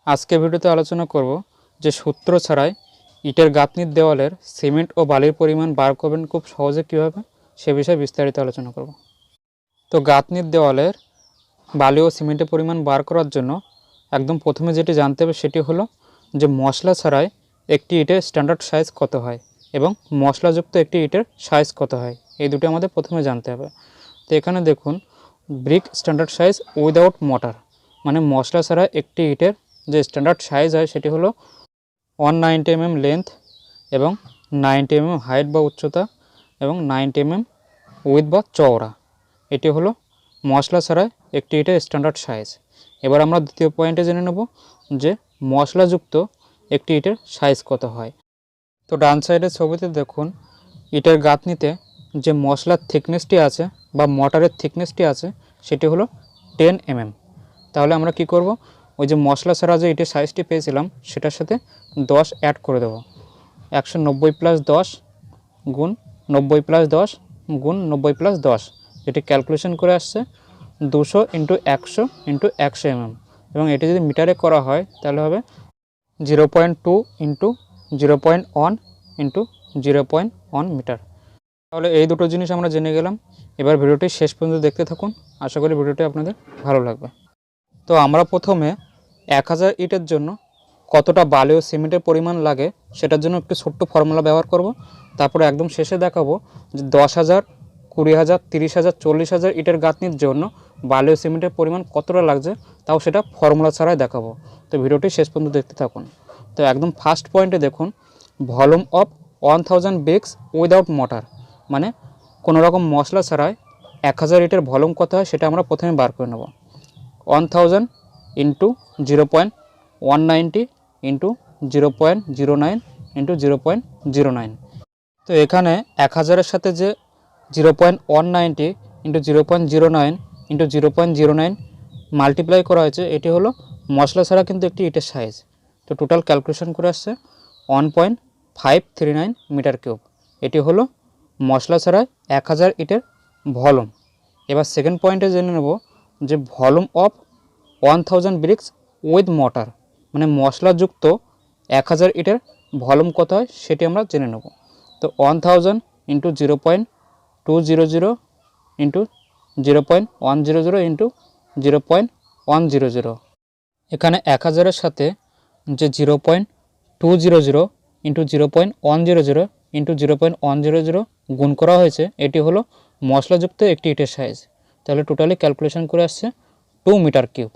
আজকে ভিডিওতে আলোচনা করব যে সূত্র ছাড়াই ইটের গাঁথনির দেওয়ালের সিমেন্ট ও বালির পরিমাণ বার করবেন খুব সহজে কীভাবে সে বিষয়ে বিস্তারিত আলোচনা করব। তো গাঁথনির দেওয়ালের বালি ও সিমেন্টের পরিমাণ বার করার জন্য একদম প্রথমে যেটি জানতে হবে সেটি হলো যে মশলা ছাড়াই একটি ইটের স্ট্যান্ডার্ড সাইজ কত হয় এবং মশলাযুক্ত একটি ইটের সাইজ কত হয়, এই দুটো আমাদের প্রথমে জানতে হবে। তো এখানে দেখুন, brick standard size without mortar, মানে মশলা ছাড়া একটি ইটের যে স্ট্যান্ডার্ড সাইজ হয় সেটি হলো 190 mm লেন্থ এবং 90 mm হাইট বা উচ্চতা এবং 90 mm উইথ বা চওড়া। এটি হলো মশলা ছাড়া একটি ইটের স্ট্যান্ডার্ড সাইজ। এবার আমরা দ্বিতীয় পয়েন্টে জেনে নেব যে মশলাযুক্ত একটি ইটের সাইজ কত হয়। তো ডান সাইডের ছবিতে দেখুন, ইটের গাঁথনিতে যে মশলার থিকনেসটি আছে বা মর্টারের থিকনেসটি আছে সেটি হলো 10 mm। তাহলে আমরা কি করব, ওই যে মশলা ছাড়া যে ইটের সাইজটি পেয়েছিলাম সেটার সাথে 10 অ্যাড করে দেবো। 190 + 10 গুণ 90 + 10 গুণ 90 + 10, এটি ক্যালকুলেশন করে আসছে 200 × 100 × 100 mm, এবং এটি যদি মিটারে করা হয় তাহলে হবে 0.2 × 0.1 × 0.1 মিটার। তাহলে এই দুটো জিনিস আমরা জেনে গেলাম। এবার ভিডিওটি শেষ পর্যন্ত দেখতে থাকুন, আশা করি ভিডিওটি আপনাদের ভালো লাগবে। তো আমরা প্রথমে 1000 ইটের জন্য কতটা বালি ও সিমেন্টের পরিমাণ লাগে সেটার জন্য একটু ছোট্ট ফর্মুলা ব্যবহার করব। তারপরে একদম শেষে দেখাবো যে 10,000, 20,000, 30,000, 40,000 ইটের গাঁথনির জন্য বালি ও সিমেন্টের পরিমাণ কতটা লাগছে, তাও সেটা ফর্মুলা ছাড়াই দেখাবো। তো ভিডিওটি শেষ পর্যন্ত দেখতে থাকুন। তো একদম ফার্স্ট পয়েন্টে দেখুন, volume of 1000 bricks without mortar, মানে কোনো রকম মশলা ছাড়াই 1000 ইটের ভলিউম কত হয় সেটা আমরা প্রথমে বার করে নেব। 1000 × 0.190 × 0.09 × 0.09। তো এখানে 1000-এর সাথে যে 0.190 × 0.09 × 0.09 মাল্টিপ্লাই করা হয়েছে, এটি হলো মশলা ছাড়া কিন্তু একটি ইটের সাইজ। তো টোটাল ক্যালকুলেশন করে আসছে 1.539 মিটার কিউব। এটি হলো মশলা ছাড়া 1000 ইটের ভলিউম। এবার সেকেন্ড পয়েন্টে জেনে নেব যে volume of 1000 bricks with mortar, মানে মশলাযুক্ত 1000 ইটের ভলিউম কত হয় সেটি আমরা জেনে নেব। তো 1000 × 0.200 × 0.100 × 0.100। এখানে 1000-এর সাথে যে 0.200 × 0.100 × 0.100 গুণ করা হয়েছে, এটি হলো মশলাযুক্ত একটি ইটের সাইজ। তাহলে টোটালি ক্যালকুলেশন করে আসছে 2 মিটার কিউব।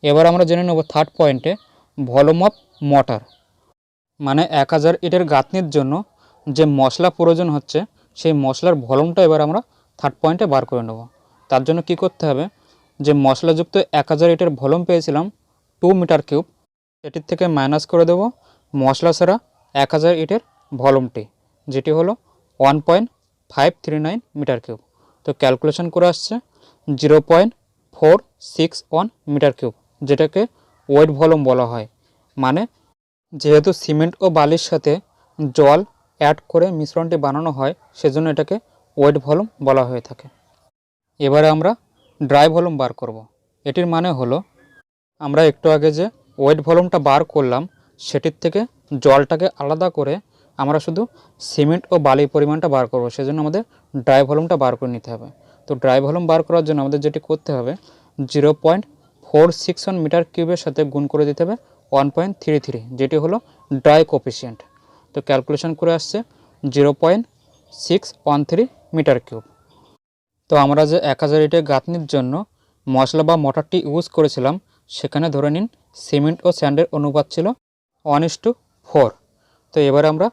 এবার আমরা জেনে নেব থার্ড পয়েন্টে ভলিউম অফ মর্টার, মানে 1000 ইটের গাঁথনির জন্য যে মশলা প্রয়োজন হচ্ছে সেই মশলার ভলিউমটা এবার আমরা থার্ড পয়েন্টে বার করে নেব। তার জন্য কি করতে হবে, যে মশলাযুক্ত 1000 ইটের ভলিউম পেয়েছিলাম 2 মিটার কিউব, এটির থেকে মাইনাস করে দেব মশলা ছাড়া 1000 ইটের ভলিউমটি, যেটি হলো 1.539 মিটার কিউব। তো ক্যালকুলেশন করে আসছে 0.461 মিটার কিউব, যেটাকে ওয়েট ভলিউম বলা হয়। মানে যেহেতু সিমেন্ট ও বালির সাথে জল অ্যাড করে মিশ্রণটি বানানো হয়, সেজন্য এটাকে ওয়েট ভলিউম বলা হয়ে থাকে। এবারে আমরা ড্রাই ভলিউম বার করব। এটির মানে হলো আমরা একটু আগে যে ওয়েট ভলিউমটা বার করলাম সেটির থেকে জলটাকে আলাদা করে আমরা শুধু সিমেন্ট ও বালির পরিমাণটা বার করব, সেজন্য আমাদের ড্রাই ভলিউমটা বার করে নিতে হবে। তো ড্রাই ভলিউম বার করার জন্য আমাদের যেটি করতে হবে, 0.461 মিটার কিউবের সাথে গুণ করে দিতে হবে 1.33, যেটি হলো ড্রাই কোফিসিয়েন্ট। তো ক্যালকুলেশন করে আসছে 0.613 মিটার কিউব। তো আমরা যে 1000 ইটের গাঁথনির জন্য মশলা বা মর্টারটি ইউজ করেছিলাম, সেখানে ধরে নিন সিমেন্ট ও স্যান্ডের অনুপাত ছিল 1:4। তো এবার আমরা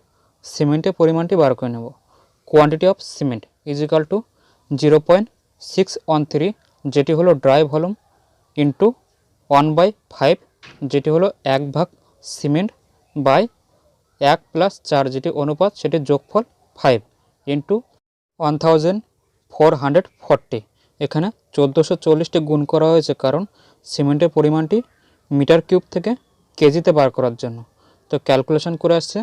সিমেন্টের পরিমাণটি বার করে নেব। Quantity of cement is equal to 0.613, যেটি হলো ড্রাই ভলিউম, ইন্টু 1/5, যেটি হলো 1 ভাগ সিমেন্ট, বাই 1+4, যেটি অনুপাত, সেটির যোগফল 5, ইন্টু 1440। এখানে 1440টি গুণ করা হয়েছে, কারণ সিমেন্টের পরিমাণটি মিটার কিউব থেকে কেজিতে বার করার জন্য। তো ক্যালকুলেশন করে আসছে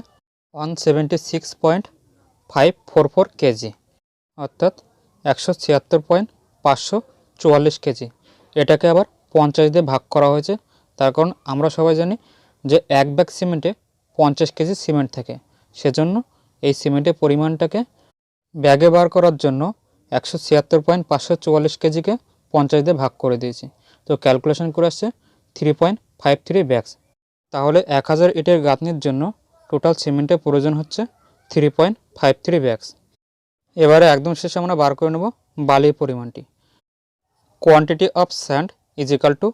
176.544 কেজি, অর্থাৎ 176.544 কেজি। এটাকে আবার 50 দিয়ে ভাগ করা হয়েছে, তার কারণ আমরা সবাই জানি যে 1 ব্যাগ সিমেন্টে 50 কেজি সিমেন্ট থাকে, সেজন্য এই সিমেন্টের পরিমাণটাকে ব্যাগে বার করার জন্য 176.544 কেজিকে 50 দিয়ে ভাগ করে দিয়েছি। তো ক্যালকুলেশন করে আসছে 3.53 ব্যাগস। তাহলে 1000 ইটের গাঁথনির জন্য টোটাল সিমেন্টের প্রয়োজন হচ্ছে 3.53 ব্যাগস। এবারে একদম শেষে আমরা বার করে নেব বালির পরিমাণটি। Quantity of sand is equal to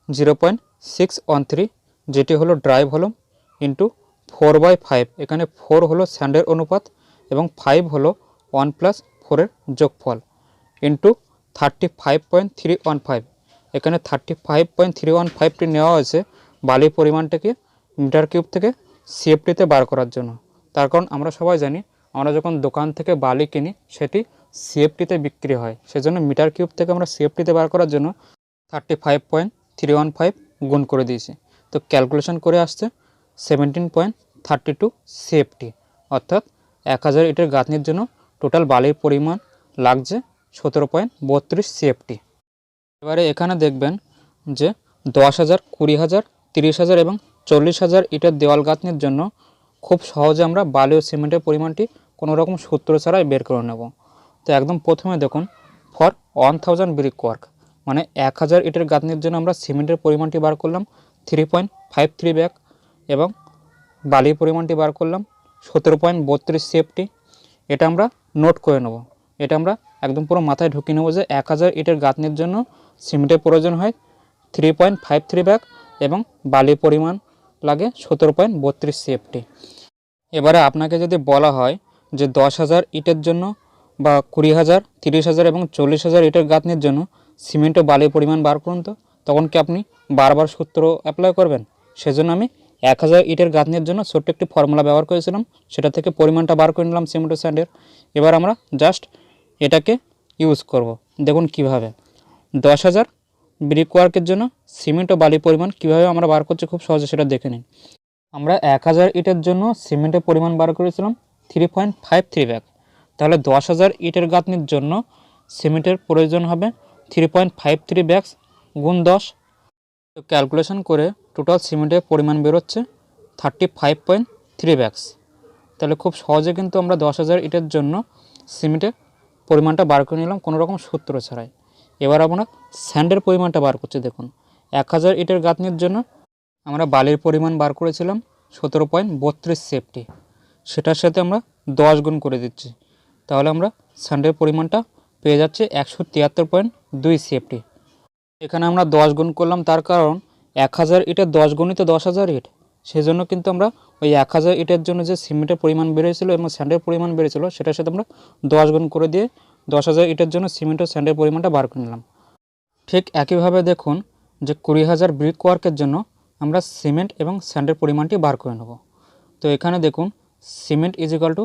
0.613, যেটি হলো ড্রাই ভলিউম, ইন্টু 4/5। এখানে 4 হলো স্যান্ডের অনুপাত এবং 5 হলো 1+4 এর যোগফল, ইন্টু 35.315। এখানে 35.315টি নেওয়া হয়েছে বালির পরিমাণটাকে মিটার কিউব থেকে সিএফটিতে বার করার জন্য। তার কারণ আমরা সবাই জানি আমরা যখন দোকান থেকে বালি কিনি সেটি সিএফটিতে বিক্রি হয়, সেজন্য মিটার কিউব থেকে আমরা সিএফটিতে বার করার জন্য 35.315 গুণ করে দিয়েছি। তো ক্যালকুলেশন করে আসছে 17.32 সিএফটি, অর্থাৎ 1000 ইটের গাঁথনির জন্য টোটাল বালির পরিমাণ লাগছে 17.32 সিএফটি। এবারে এখানে দেখবেন যে 10,000, 20,000, 30,000 এবং 40,000 ইটের দেওয়াল গাঁথনির জন্য খুব সহজে আমরা বালি ও সিমেন্টের পরিমাণটি কোনো রকম সূত্র ছাড়াই বের করে নেব। তো একদম প্রথমে দেখুন, ফর 1000 ব্রিক ওয়ার্ক মানে 1000 ইটের গাঁথনির জন্য আমরা সিমেন্টের পরিমাণটি বার করলাম 3.53 ব্যাগ এবং বালির পরিমাণটি বার করলাম 17.32 সিএফটি। এটা আমরা নোট করে নেব, এটা আমরা একদম পুরো মাথায় ঢুকিয়ে নেব যে 1000 ইটের গাঁথনির জন্য সিমেন্টের প্রয়োজন হয় 3.53 ব্যাগ এবং বালির পরিমাণ লাগে 17.32 সিএফটি। এবারে আপনাকে যদি বলা হয় যে 10,000 ইটের জন্য বা 20,000, 30,000 এবং 40,000 ইটের গাঁথনির জন্য সিমেন্ট ও বালির পরিমাণ বার করুন, তো তখন কি আপনি বারবার সূত্র অ্যাপ্লাই করবেন? সেজন্য আমি 1000 ইটের গাঁথনির জন্য ছোট্ট একটি ফর্মুলা ব্যবহার করেছিলাম, সেটা থেকে পরিমাণটা বার করে নিলাম সিমেন্ট ও স্যান্ডের। এবার আমরা জাস্ট এটাকে ইউজ করব। দেখুন কিভাবে 10,000 ব্রিক ওয়ার্কের জন্য সিমেন্ট ও বালির পরিমাণ কীভাবে আমরা বার করছি খুব সহজে সেটা দেখে নিন। আমরা 1000 ইটের জন্য সিমেন্টের পরিমাণ বার করেছিলাম 3.53 ব্যাগ, তাহলে 10,000 ইটের গাঁথনির জন্য সিমেন্টের প্রয়োজন হবে 3.53 ব্যাগস গুণ 10। তো ক্যালকুলেশন করে টোটাল সিমেন্টের পরিমাণ বেরোচ্ছে 35.3 ব্যাগস। তাহলে খুব সহজে কিন্তু আমরা 10,000 ইটের জন্য সিমেন্টের পরিমাণটা বার করে নিলাম কোনো রকম সূত্র ছাড়াই। এবার আমরা স্যান্ডের পরিমাণটা বার করছি। দেখুন 1000 ইটের গাঁথনির জন্য আমরা বালির পরিমাণ বার করেছিলাম 17.32 সিএফটি, সেটার সাথে আমরা 10 গুণ করে দিচ্ছি, তাহলে আমরা স্যান্ডের পরিমাণটা পেয়ে যাচ্ছে 173.2 সিএফটি। এখানে আমরা 10 গুণ করলাম, তার কারণ 1000 ইটের 10 গুণিত 10,000 ইট, সেজন্য কিন্তু আমরা ওই 1000 ইটের জন্য যে সিমেন্টের পরিমাণ বেড়েছিল এবং স্যান্ডের পরিমাণ বেড়েছিল সেটার সাথে আমরা 10 গুণ করে দিয়ে 10,000 ইটের জন্য সিমেন্ট ও স্যান্ডের পরিমাণটা বার করে নিলাম। ঠিক একইভাবে দেখুন যে 20,000 ব্রিক ওয়ার্কের জন্য আমরা সিমেন্ট এবং স্যান্ডের পরিমাণটি বার করে নেব। তো এখানে দেখুন cement is equal two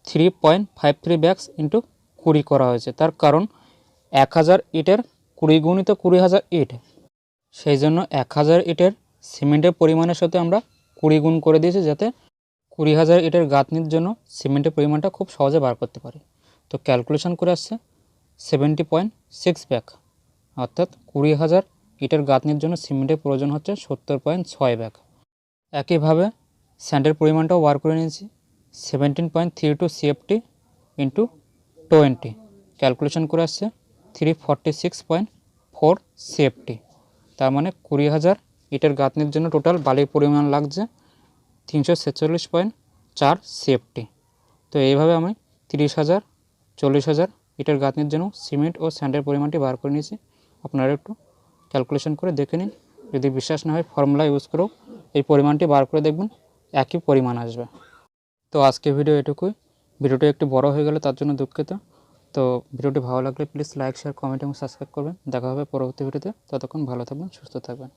3.53 bags into 20 করা হয়েছে, তার কারণ 1000 ইটের 20 গুণিত 20,000 ইট, সেই জন্য 1000 ইটের সিমেন্টের পরিমাণের সাথে আমরা 20 গুণ করে দিয়েছি, যাতে 20,000 ইটের গাঁথনির জন্য সিমেন্টের পরিমাণটা খুব সহজে বার করতে পারি। তো ক্যালকুলেশন করে আসছে 70.6 ব্যাগ, অর্থাৎ 20,000 ইটের গাঁথনির জন্য সিমেন্টের প্রয়োজন হচ্ছে 70.6 ব্যাগ। একইভাবে স্যান্ডের পরিমাণটাও বার করে নিয়েছি 17.32 সিএফটি ইন্টু 20, ক্যালকুলেশন করে আসছে 346.4 সিএফটি। তার মানে 20,000 ইটের গাঁথনির জন্য টোটাল বালির পরিমাণ লাগছে 346.4 সিএফটি। তো এইভাবে আমি 30,000, 40,000 ইটের গাঁথনির জন্য সিমেন্ট ও স্যান্ডের পরিমাণটি বার করে নিয়েছি। আপনারা একটু ক্যালকুলেশন করে দেখে নিন, যদি বিশ্বাস না হয় ফর্মুলা ইউজ করেও এই পরিমাণটি বার করে দেখবেন একই পরিমাণ আসবে। তো আজকে ভিডিও এটুকুই। ভিডিওটি একটু বড় হয়ে গেলে তার জন্য দুঃখিত। তো ভিডিওটি ভালো লাগলে প্লিজ লাইক, শেয়ার, কমেন্ট এবং সাবস্ক্রাইব করবেন। দেখা হবে পরবর্তী ভিডিওতে। ততক্ষণ ভালো থাকবেন, সুস্থ থাকবেন।